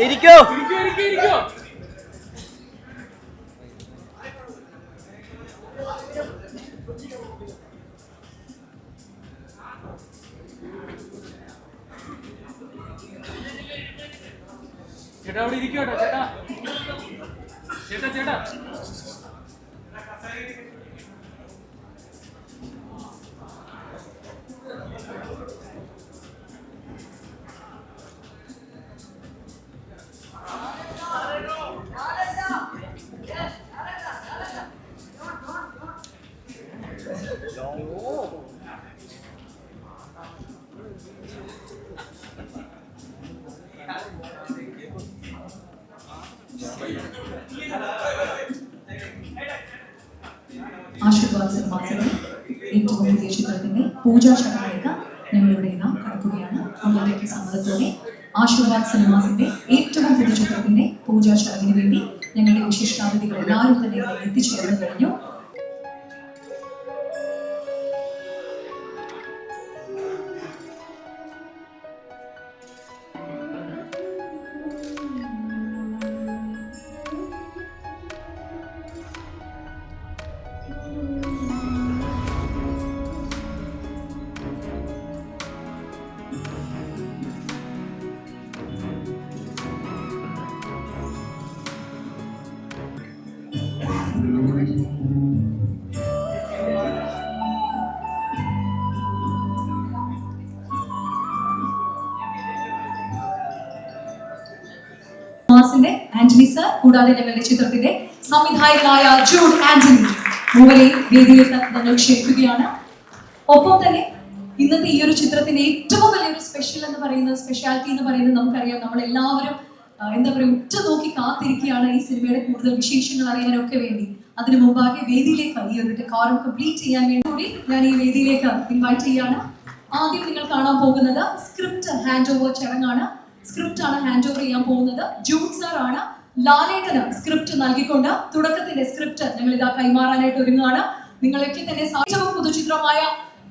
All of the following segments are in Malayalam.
ഇരിക്കോ. ചേട്ടാ അവിടെ ഇരിക്കോട്ടോ. ചേട്ടാ ചേട്ടാ ചേട്ടാ ആശീർവാദ് സിനിമാസിന്റെ ഏറ്റവും പുതിയ ചിത്രത്തിന്റെ പൂജാ ചടങ്ങിലേക്ക് ഞങ്ങളിവിടെ ഇതാ കടക്കുകയാണ്. നിങ്ങളുടെയൊക്കെ സമ്മതത്തോടെ ആശീർവാദ് സിനിമാസിന്റെ ഏറ്റവും പുതിയ ചിത്രത്തിന്റെ പൂജാ ചടങ്ങിന് വേണ്ടി ഞങ്ങളുടെ വിശിഷ്ടാതിഥികൾ എല്ലാവരും തന്നെ ഇവിടെ എത്തിച്ചേർന്നു കഴിഞ്ഞു. ആന്റണി സർ, കൂടാതെ ഞങ്ങളുടെ ചിത്രത്തിന്റെ സംവിധായകനായ ജൂഡ് ആന്റണി മൂവരെ വേദിയിലേക്ക് ഞങ്ങൾ ക്ഷണിക്കുകയാണ്. ഒപ്പം തന്നെ ഇന്നത്തെ ഈ ഒരു ചിത്രത്തിന്റെ ഏറ്റവും വലിയൊരു സ്പെഷ്യാലിറ്റി എന്ന് പറയുന്നത് നമുക്കറിയാം. നമ്മളെല്ലാവരും എന്താ പറയുക, ഉറ്റുനോക്കി കാത്തിരിക്കുകയാണ് ഈ സിനിമയുടെ കൂടുതൽ വിശേഷങ്ങൾ അറിയാനൊക്കെ വേണ്ടി. അതിനു മുമ്പാകെ വേദിയിലേക്ക് ഈ ഒരു ഡെക്കോറം കംപ്ലീറ്റ് ചെയ്യാൻ വേണ്ടി കൂടി ഞാൻ ഈ വേദിയിലേക്ക് ഇൻവൈറ്റ് ചെയ്യാണ്. ആദ്യം നിങ്ങൾ കാണാൻ പോകുന്നത് സ്ക്രിപ്റ്റ് ഹാൻഡ് ഓവർ ചടങ്ങാണ്. സ്ക്രിപ്റ്റ് ആണ് ഹാൻഡ് ഓവർ ചെയ്യാൻ പോകുന്നത്. ജൂഡ് സാർ ആണ് ലാലേട്ടന് സ്ക്രിപ്റ്റ് നൽകിക്കൊണ്ട് തുടക്കത്തിന്റെ സ്ക്രിപ്റ്റ് ഞങ്ങൾ ഇതാ കൈമാറാനായിട്ട് ഒരുങ്ങുകയാണ്. നിങ്ങളൊക്കെ തന്നെ ഏറ്റവും പുതുചിത്രമായ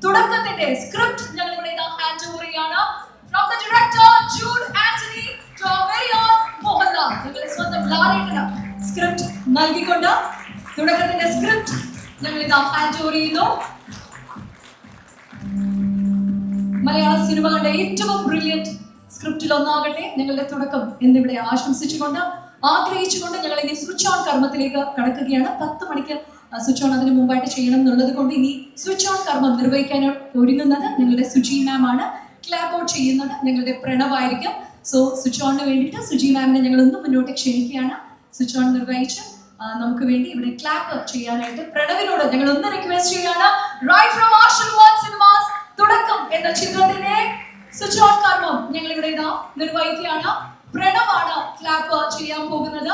തുടക്കത്തിന്റെ സ്ക്രിപ്റ്റ് ഞങ്ങൾ ഇവിടെ ഇതാ ഹാൻഡ് ഓവർ ചെയ്യാണ്. From the director Jude Anthony to our very own Mohanlal. ഞങ്ങളുടെ സ്വന്തം ലാലേട്ടന് സ്ക്രിപ്റ്റ് നൽകിക്കൊണ്ട് തുടക്കത്തിന്റെ സ്ക്രിപ്റ്റ് ഞങ്ങൾ ഇതാ ഹാൻഡ് ഓവർ ചെയ്യുന്നു. മലയാള സിനിമകളുടെ ഏറ്റവും ബ്രില്യന്റ് സ്ക്രിപ്റ്റിൽ ഒന്നാകട്ടെ ഞങ്ങളുടെ തുടക്കം എന്നിവിടെ ആശംസിച്ചുകൊണ്ട് ആഗ്രഹിച്ചുകൊണ്ട് ഞങ്ങൾ ഇനി സ്വിച്ച് ഓൺ കർമ്മത്തിലേക്ക് കടക്കുകയാണ്. 10 മണിക്ക് സ്വിച്ച് ഓൺ അതിന് മുമ്പായിട്ട് ചെയ്യണം എന്നുള്ളത് കൊണ്ട് ഇനി സ്വിച്ച് ഓൺ കർമ്മം നിർവഹിക്കാൻ ഒരുങ്ങുന്നത് ഞങ്ങളുടെ സുജി മാം ആണ്. ക്ലാപ്പ് ഔട്ട് ചെയ്യുന്നത് ഞങ്ങളുടെ പ്രണവായിരിക്കും. സോ സ്വിച്ച് ഓണിന് വേണ്ടിയിട്ട് സുജി മാമിനെ ഞങ്ങൾ ഒന്ന് മുന്നോട്ട് ക്ഷണിക്കുകയാണ്. സ്വിച്ച് ഓൺ നിർവഹിച്ച് നമുക്ക് വേണ്ടി ഇവിടെ ക്ലാപ്പ് ചെയ്യാനായിട്ട് പ്രണവിനോട് ഞങ്ങൾ ഒന്ന് റിക്വസ്റ്റ് ചെയ്യാണ്. റൈറ്റ് ഫ്രം ആശീർവാദ് സിനിമാസ് തുടക്കം എന്ന ചിത്രത്തിന്റെ സ്വിച്ച് ഓൺ കർമ്മം ഞങ്ങൾ ഇവിടെ ഇതാ നിർവഹിക്കുകയാണ്. പ്രണവാണ് ക്ലാപ്പ് ചെയ്യാൻ പോകുന്നത്.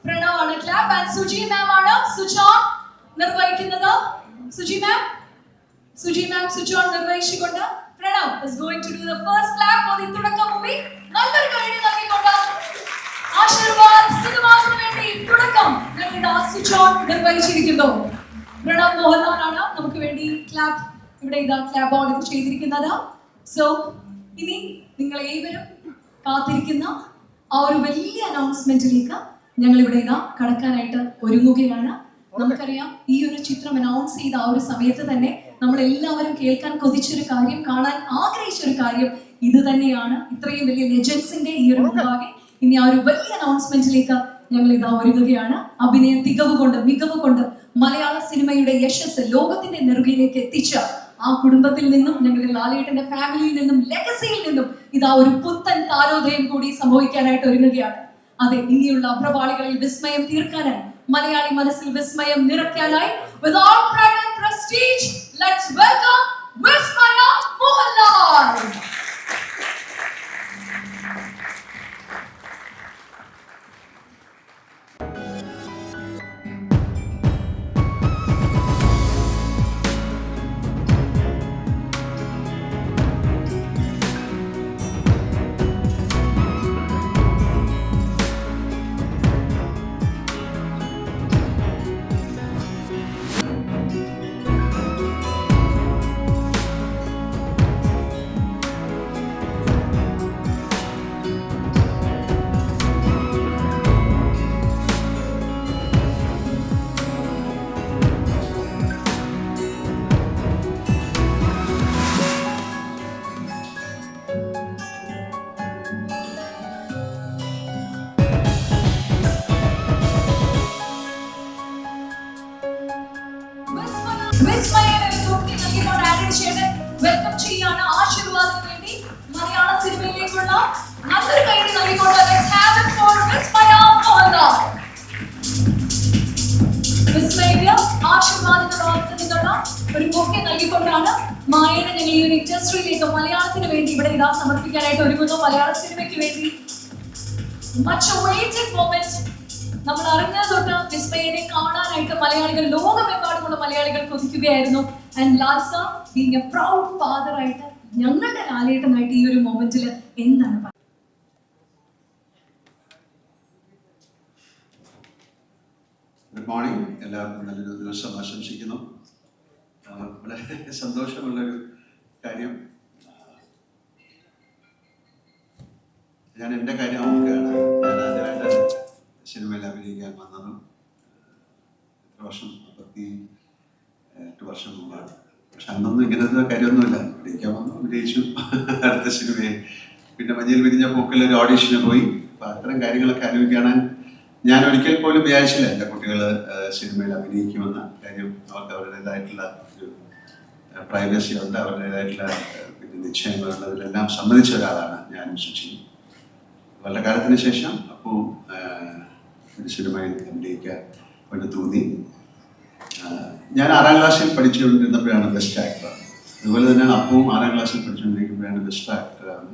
പ്രണവാണ് ക്ലാപ്പ് ആൻഡ് സുജി മാം ആണ് സ്വിച്ച് ഓൺ നിർവഹിക്കുന്നത്. സുജി മാം സ്വിച്ച് ഓൺ നിർവഹിച്ചുകൊണ്ട് Pranav is going to do the first clap for the തുടക്കം മൂവി. നല്ലൊരു കൈയ്യടി നൽകിക്കൊണ്ട് ആശീർവാദ് സിനിമാസിന് വേണ്ടി തുടക്കം ഞങ്ങൾ ഇതാ സ്വിച്ച് ഓൺ നിർവഹിച്ചിരിക്കുന്നു. പ്രണവ് മോഹൻലാൽ ആണ് നമുക്ക് വേണ്ടി ക്ലാപ്പ് ഇവിടെ ഇതാ ക്ലാപ്പ് ഓൺ ചെയ്തിരിക്കുന്നത്. സോ ഇനി നിങ്ങൾ ഏവരും കാത്തിരിക്കുന്ന ആ ഒരു വലിയ അനൗൺസ്മെന്റിലേക്ക് ഞങ്ങൾ ഇവിടെ ഇതാ കടക്കാനായിട്ട് ഒരുങ്ങുകയാണ്. നമുക്കറിയാം ഈ ഒരു ചിത്രം അനൗൺസ് ചെയ്ത ആ ഒരു സമയത്ത് തന്നെ നമ്മൾ എല്ലാവരും കേൾക്കാൻ കൊതിച്ചൊരു കാര്യം, കാണാൻ ആഗ്രഹിച്ചൊരു കാര്യം ഇത് തന്നെയാണ്. ഇത്രയും വലിയ ലെജൻസിന്റെ ഈ ഒരു മുമ്പാകെ ഇനി ആ ഒരു വലിയ അനൗൺസ്മെന്റിലേക്ക് ഞങ്ങൾ ഇതാ ഒരുങ്ങുകയാണ്. അഭിനയ മികവ് കൊണ്ട് മലയാള സിനിമയുടെ യശസ് ലോകത്തിന്റെ നെറുകയിലേക്ക് എത്തിച്ച ആ കുടുംബത്തിൽ നിന്നും ഞങ്ങളുടെ ലാലേട്ടന്റെ ഫാമിലിയിൽ നിന്നും ലെഗസിയിൽ നിന്നും ഇതാ ഒരു പുത്തൻ താരോദയം കൂടി സംഭവിക്കാനായിട്ട് ഒരുങ്ങുകയാണ്. അതെ, ഇനിയുള്ള അഭ്രപാളികളിൽ വിസ്മയം തീർക്കാനായി, മലയാളി മനസ്സിൽ വിസ്മയം നിറയ്ക്കാനായി with all pride and prestige, let's welcome Vismaya Mohanlal. വിസ്മയനെ തൊട്ടി നൽകിക്കൊണ്ട് ആഡ് ചെയ്ത് വെൽക്കം ചെയ്യാണ് ആശീർവാദത്തിന് വേണ്ടി മലയാള സിനിമയിലേക്കുള്ള നല്ലൊരു കൈയ്യടി നൽകിക്കൊണ്ട് let's have it for വിസ്മയ മോഹൻദാസ്. വിസ്മയ ആശീർവാദത്തോടൊപ്പം നിന്നുള്ള ഒരു ബൊക്കെ നൽകിക്കൊണ്ടാണ് മായനെ ഞങ്ങൾ ഈ ഒരു ഇൻഡസ്ട്രിയിലേക്ക് മലയാളത്തിന് വേണ്ടി ഇവിടെ ഇതാ സമർപ്പിക്കാനായിട്ട് ഒരുങ്ങുന്നു. മലയാള സിനിമയ്ക്ക് വേണ്ടി much awaited moment. നമ്മൾ അറിഞ്ഞത് തൊട്ട് വിസ്മയനെ കാണാനായിട്ട് മലയാളികൾ ലോകമെമ്പാടുമുള്ള മലയാളികൾ കൊതിക്കുകയായിരുന്നു. And Lal's being a proud father ആയിട്ട് ഞങ്ങളുടെ ലാലേട്ടനായിട്ട് ഈ ഒരു മൊമെന്റിൽ എന്താണ് പറയുന്നത്? ഗുഡ് മോർണിംഗ്, എല്ലാവർക്കും നല്ലൊരു ദിവസം ആശംസിക്കുന്നു. വളരെ സന്തോഷമുള്ളൊരു കാര്യം, ഞാൻ എൻ്റെ കാര്യം നോക്കുകയാണ്. ഞാൻ ആദ്യമായിട്ട് സിനിമയിൽ അഭിനയിക്കാൻ വന്നതും എത്ര വർഷം, 48 വർഷം മുമ്പാണ്. പക്ഷെ അന്നൊന്നും ഇങ്ങനത്തെ കാര്യമൊന്നുമില്ല. അഭിനയിക്കാൻ വന്നു, അഭിനയിച്ചു, അടുത്ത സിനിമയെ. പിന്നെ മഞ്ഞയിൽ വിരിഞ്ഞ പൂക്കളിൽ ഒരു ഓഡീഷന് പോയി. അപ്പം അത്തരം കാര്യങ്ങളൊക്കെ അനുഭവിക്കാനാണ് ഞാൻ ഒരിക്കൽ പോലും വിചാരിച്ചില്ല എൻ്റെ കുട്ടികൾ സിനിമയിൽ അഭിനയിക്കുമെന്ന കാര്യം. അവർക്ക് അവരുടേതായിട്ടുള്ള ഒരു പ്രൈവസി ഉണ്ട്, അവരുടേതായിട്ടുള്ള പിന്നെ നിശ്ചയങ്ങളുണ്ട്. അതിലെല്ലാം സമ്മതിച്ച ഒരാളാണ് ഞാനും ശുചിയും. വളരെ കാലത്തിന് ശേഷം അപ്പോൾ ഒരു സിനിമയിൽ അഭിനയിക്കാൻ വേണ്ടി തോന്നി. ഞാൻ 6ാം ക്ലാസ്സിൽ പഠിച്ചുകൊണ്ടിരുന്നപ്പോഴാണ് ബെസ്റ്റ് ആക്ടർ. അതുപോലെ തന്നെയാണ് അപ്പവും 6ാം ക്ലാസ്സിൽ പഠിച്ചുകൊണ്ടിരിക്കുമ്പോഴാണ് ബെസ്റ്റ് ആക്ടറാണ്.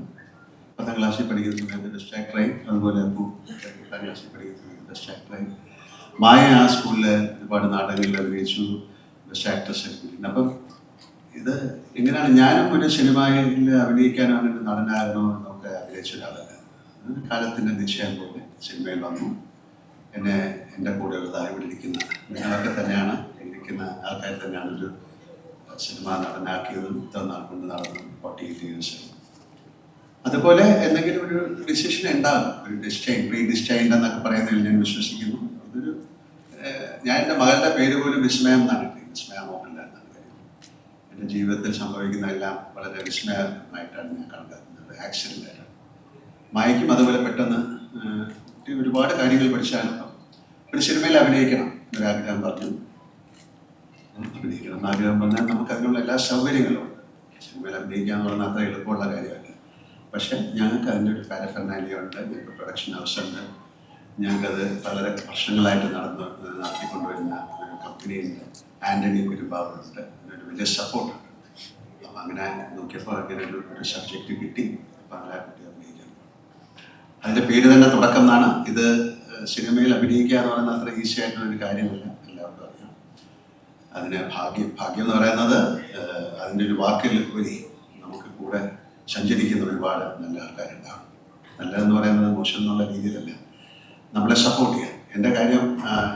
10ാം ക്ലാസ്സിൽ പഠിക്കുന്ന സമയത്ത് ബെസ്റ്റ് ആക്ടറായി. അതുപോലെ അപ്പോൾ 8ാം ക്ലാസ്സിൽ പഠിക്കുന്ന സമയത്ത് ബെസ്റ്റ് ആക്ടറായി. മായ ആ സ്കൂളിൽ ഒരുപാട് നാടകങ്ങളിൽ അഭിനയിച്ചു, ബെസ്റ്റ് ആക്ട്രസ് ആയിരുന്നു. അപ്പം ഇത് എങ്ങനെയാണ്, ഞാനും ഒരു സിനിമയിൽ അഭിനയിക്കാനോ അങ്ങനെ നടനാകണോ എന്നൊക്കെ ആഗ്രഹിച്ച ഒരാളല്ല. കാലത്തിൻ്റെ നിശ്ചയം പോലെ സിനിമയിൽ വന്നു. എന്നെ എൻ്റെ കൂടെ ഉള്ളതായി ഇവിടെ ഇരിക്കുന്ന നിങ്ങളൊക്കെ തന്നെയാണ്, ഇരിക്കുന്ന ആൾക്കാർ തന്നെയാണ് ഒരു സിനിമ നടനാക്കിയതും ഇത്ര നാൾ കൊണ്ട് നടന്നു 48 years. അതുപോലെ എന്തെങ്കിലും ഒരു ഡിസിഷൻ ഉണ്ടാകും, ഒരു ഡിസ്റ്റൈൻ, പ്രീ ഡിസ്റ്റൈൻഡ് എന്നൊക്കെ പറയുന്നതിൽ ഞാൻ വിശ്വസിക്കുന്നു. ഇതൊരു ഞാൻ എൻ്റെ മകളുടെ പേര് പോലും വിസ്മയം എന്നാണ് ഇട്ടത്, വിസ്മയ മോഹൻലാൽ എന്നാണ് കാര്യം. എൻ്റെ ജീവിതത്തിൽ സംഭവിക്കുന്നതെല്ലാം വളരെ വിസ്മയമായിട്ടാണ് ഞാൻ കണക്കാക്കുന്നത്, ആക്സിഡൻ്റായിട്ടാണ്. മായയ്ക്കും അതുപോലെ പെട്ടെന്ന് ഒരുപാട് കാര്യങ്ങൾ പഠിച്ചാലും ഒരു സിനിമയിൽ അഭിനയിക്കണം എന്നൊരാഗ്രഹം പറഞ്ഞു. അഭിനയിക്കണം എന്നാഗ്രഹം പറഞ്ഞാൽ നമുക്ക് അതിനുള്ള എല്ലാ സൗകര്യങ്ങളും ഉണ്ട്. സിനിമയിൽ അഭിനയിക്കുക എന്ന് പറഞ്ഞാൽ അത്ര എളുപ്പമുള്ള കാര്യമല്ല. പക്ഷെ ഞങ്ങൾക്ക് അതിൻ്റെ ഒരു പാരഫെർനാലിയ ഉണ്ട്, ഞങ്ങൾക്ക് പ്രൊഡക്ഷൻ ഹൗസ് ഉണ്ട്, ഞങ്ങൾക്കത് വളരെ വർഷങ്ങളായിട്ട് നടത്തിക്കൊണ്ടുവരുന്ന ഒരു കമ്പനിയുണ്ട്, ആൻ്റണി പെരുമ്പാവൂരുണ്ട്, അതിനൊരു വലിയ സപ്പോർട്ടുണ്ട്. അപ്പം അങ്ങനെ നോക്കിയപ്പോൾ അങ്ങനെ ഒരു സബ്ജക്റ്റ് കിട്ടി. അപ്പം അങ്ങനെ കുട്ടി അഭിനയിക്കാൻ, അതിൻ്റെ പേര് തന്നെ തുടക്കം എന്നാണ്. ഇത് സിനിമയിൽ അഭിനയിക്കുക എന്ന് പറയുന്നത് അത്ര ഈസി ആയിട്ടുള്ളൊരു കാര്യമല്ല, എല്ലാവർക്കും അറിയാം. അതിന് ഭാഗ്യം എന്ന് പറയുന്നത് അതിൻ്റെ ഒരു വാക്കിൽ ഉപരി നമുക്ക് കൂടെ സഞ്ചരിക്കുന്ന ഒരുപാട് നല്ല ആൾക്കാരുണ്ടാകും. നല്ലതെന്ന് പറയുന്നത് മോശം എന്നുള്ള രീതിയിലല്ല, നമ്മളെ സപ്പോർട്ട് ചെയ്യാൻ. എൻ്റെ കാര്യം,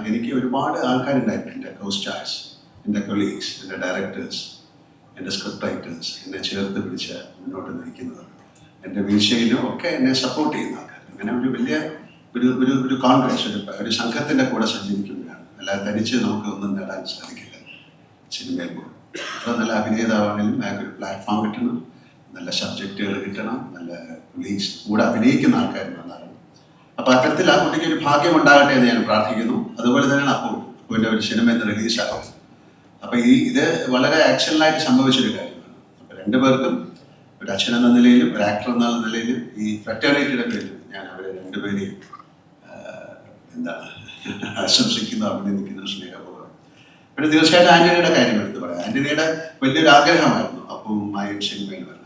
എനിക്ക് ഒരുപാട് ആൾക്കാരുണ്ടായിരുന്നു, എൻ്റെ കോസ്റ്റാർസ്, എൻ്റെ കൊളീഗ്സ്, എൻ്റെ ഡയറക്ടേഴ്സ്, എൻ്റെ സ്ക്രിപ്റ്റ് റൈറ്റേഴ്സ്, എന്നെ ചേർത്ത് പിടിച്ച് മുന്നോട്ട് നയിക്കുന്നവർ, എൻ്റെ വീഴ്ചയിലും ഒക്കെ എന്നെ സപ്പോർട്ട് ചെയ്യുന്ന ആൾക്കാർ. അങ്ങനെ ഒരു വലിയ ഒരു കോൺഗ്രസ്, ഒരു സംഘത്തിൻ്റെ കൂടെ സഞ്ചരിക്കുമ്പോഴാണ്. അല്ലാതെ തനിച്ച് നമുക്ക് ഒന്നും നേടാൻ സാധിക്കില്ല. സിനിമയിൽ പോലും അത്ര നല്ല അഭിനേതാവാണെങ്കിലും അയാൾക്കൊരു പ്ലാറ്റ്ഫോം കിട്ടണം, നല്ല സബ്ജക്റ്റുകൾ കിട്ടണം, നല്ല കൊളീഗ്സ് കൂടെ അഭിനയിക്കുന്ന ആൾക്കാർ നന്നാണ്. അപ്പോൾ അത്തരത്തിൽ ആ കുട്ടിക്ക് ഒരു ഭാഗ്യം ഉണ്ടാകട്ടെ എന്ന് ഞാൻ പ്രാർത്ഥിക്കുന്നു. അതുപോലെ തന്നെയാണ് അപ്പൂൻ്റെ ഒരു സിനിമ ഇന്ന് റിലീസാകും. അപ്പോൾ ഇത് വളരെ ആക്ഷനിലായിട്ട് സംഭവിച്ചൊരു കാര്യമാണ്. അപ്പോൾ രണ്ടുപേർക്കും, ഒരു അച്ഛൻ എന്ന നിലയിലും ഒരു ആക്ടർ എന്ന നിലയിലും ഈ ഫ്രറ്റേണിറ്റിയുടെ പേരിലും ഞാൻ അവരെ രണ്ടുപേരെയും ആശംസിക്കുന്നു, അഭിനന്ദിക്കുന്നു സ്നേഹപൂർവ്വം. പിന്നെ തീർച്ചയായിട്ടും ആൻ്റണിയുടെ കാര്യം എടുത്ത് പറയാം. ആൻ്റണിയുടെ വലിയൊരു ആഗ്രഹമായിരുന്നു അപ്പവും മായയും സിനിമയിൽ വരണം.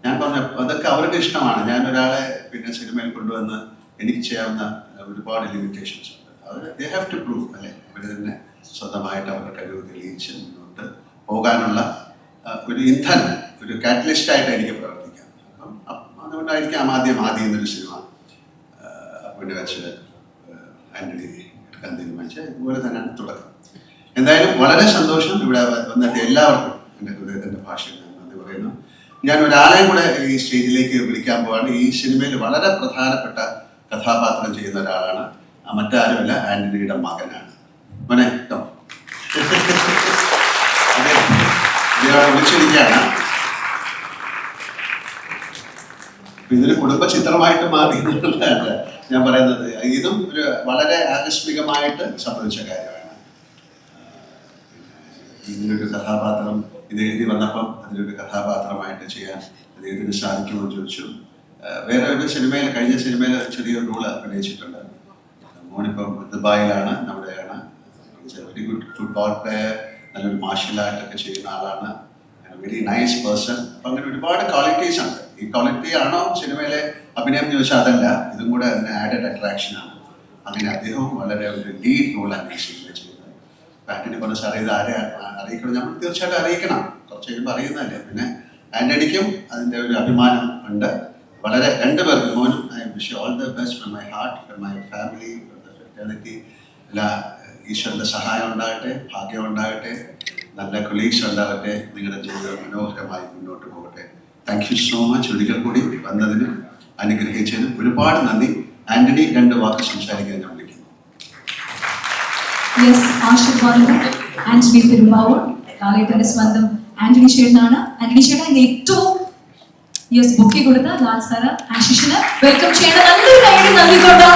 ഞാൻ പറഞ്ഞ അതൊക്കെ അവർക്ക് ഇഷ്ടമാണ്. ഞാൻ ഒരാളെ പിന്നെ സിനിമയിൽ കൊണ്ടുവന്ന് എനിക്ക് ചെയ്യാവുന്ന ഒരുപാട് ലിമിറ്റേഷൻസ് ഉണ്ട്. അവർ ദേ ഹാവ് ടു പ്രൂവ്, അല്ലേ? അവർ തന്നെ സ്വന്തമായിട്ട് അവരുടെ കഴിവ് തെളിയിച്ച് മുന്നോട്ട് പോകാനുള്ള ഒരു ഇന്ധനം, ഒരു കാറ്റലിസ്റ്റായിട്ട് എനിക്ക് പ്രവർത്തിക്കാം. അപ്പം അതുകൊണ്ടായിരിക്കാം ആദ്യം എന്നൊരു സിനിമ പിന്നെ വെച്ച് ആൻ്റണി എടുക്കാൻ തീരുമാനിച്ചത്. ഇതുപോലെ തന്നെയാണ് തുടക്കം. എന്തായാലും വളരെ സന്തോഷം ഇവിടെ വന്നിട്ട് എല്ലാവർക്കും എൻ്റെ ഹൃദയത്തിൻ്റെ ഭാഷയിൽ ഞാൻ നന്ദി പറയുന്നു. ഞാൻ ഒരാളെയും കൂടെ ഈ സ്റ്റേജിലേക്ക് വിളിക്കാൻ പോവാണ്. ഈ സിനിമയിൽ വളരെ പ്രധാനപ്പെട്ട കഥാപാത്രം ചെയ്യുന്ന ഒരാളാണ്. മറ്റാരുമല്ല, ആൻ്റണിയുടെ മകനാണ്. മോനെ വിളിച്ചിരിക്കുകയാണ്. ഇതൊരു കുടുംബ ചിത്രമായിട്ട് മാറി എന്നുള്ളതാണ് ഞാൻ പറയുന്നത്. ഇതും ഒരു വളരെ ആകസ്മികമായിട്ട് സംഭവിച്ച കാര്യമാണ്. ഇതിലൊരു കഥാപാത്രം ഇത് എഴുതി വന്നപ്പം അതിലൊരു കഥാപാത്രമായിട്ട് ചെയ്യാൻ അദ്ദേഹത്തിന് സാധിക്കുമോ എന്ന് ചോദിച്ചു. വേറെ ഒരു സിനിമയിൽ, കഴിഞ്ഞ സിനിമയിൽ ചെറിയൊരു റോള് അഭിനയിച്ചിട്ടുണ്ട്. മോനിപ്പം ദുബായിലാണ്, അവിടെയാണ്. വെരി ഗുഡ് ഫുട്ബോൾ പ്ലെയർ, നല്ലൊരു മാർഷ്യൽ ആർട്ടൊക്കെ ചെയ്യുന്ന ആളാണ്, വെരി നൈസ് പേഴ്സൺ. അപ്പം അങ്ങനെ ഒരുപാട് ക്വാളിറ്റീസ് ഉണ്ട്. ഈ ക്വാളിറ്റി ആണോ സിനിമയിലെ അഭിനയം എന്ന് ചോദിച്ചാൽ അതല്ല, ഇതും കൂടെ അതിന് ആഡഡ് അട്രാക്ഷനാണ്. അങ്ങനെ അദ്ദേഹവും വളരെ ഒരു ലീഡ് റോളാണ് ഈ സിനിമ ചെയ്യുന്നത്. ആന്റണി പറഞ്ഞ സാറേ ഇത് ആരെ അറിയിക്കണം, നമ്മൾ തീർച്ചയായിട്ടും അറിയിക്കണം, കുറച്ച് കഴിയുമ്പോൾ അറിയുന്നതല്ലേ. പിന്നെ ആന്റണിക്കും അതിൻ്റെ ഒരു അഭിമാനം ഉണ്ട്. വളരെ രണ്ടുപേർക്കും, മോനും I wish all the best from my heart, from my family, from the fraternity. എല്ലാ ഈശ്വരൻ്റെ സഹായം ഉണ്ടാകട്ടെ, ഭാഗ്യം ഉണ്ടാകട്ടെ, നല്ല കൊളീഗ്സ് ഉണ്ടാകട്ടെ, നിങ്ങളുടെ ജീവിതം മനോഹരമായി മുന്നോട്ട് പോകട്ടെ. Thank you so much. ഒരിക്കൽ കൂടി വന്നതിനും അനുഗ്രഹിച്ചതിനും ഒരുപാട് നന്ദി. ആന്റണി 2 വാക്ക് സംസാരിക്കാൻ ഞാൻ വിളിക്കുന്നു. ആശീർവാദം ആന്റണി പെരുമ്പാവൂർ, ലാലേട്ടന്റെ സ്വന്തം ആന്റണി ചേട്ടനാണ്. ആന്റണി ചേട്ടൻ ഇന്ന് ഏറ്റവും ബുക്കി കൊടുത്ത ലാൽ സാറ് ആശിഷിന് വെൽക്കം ചെയ്യണം. നല്ലൊരു കൈയ്യടി നൽകിക്കൊണ്ട്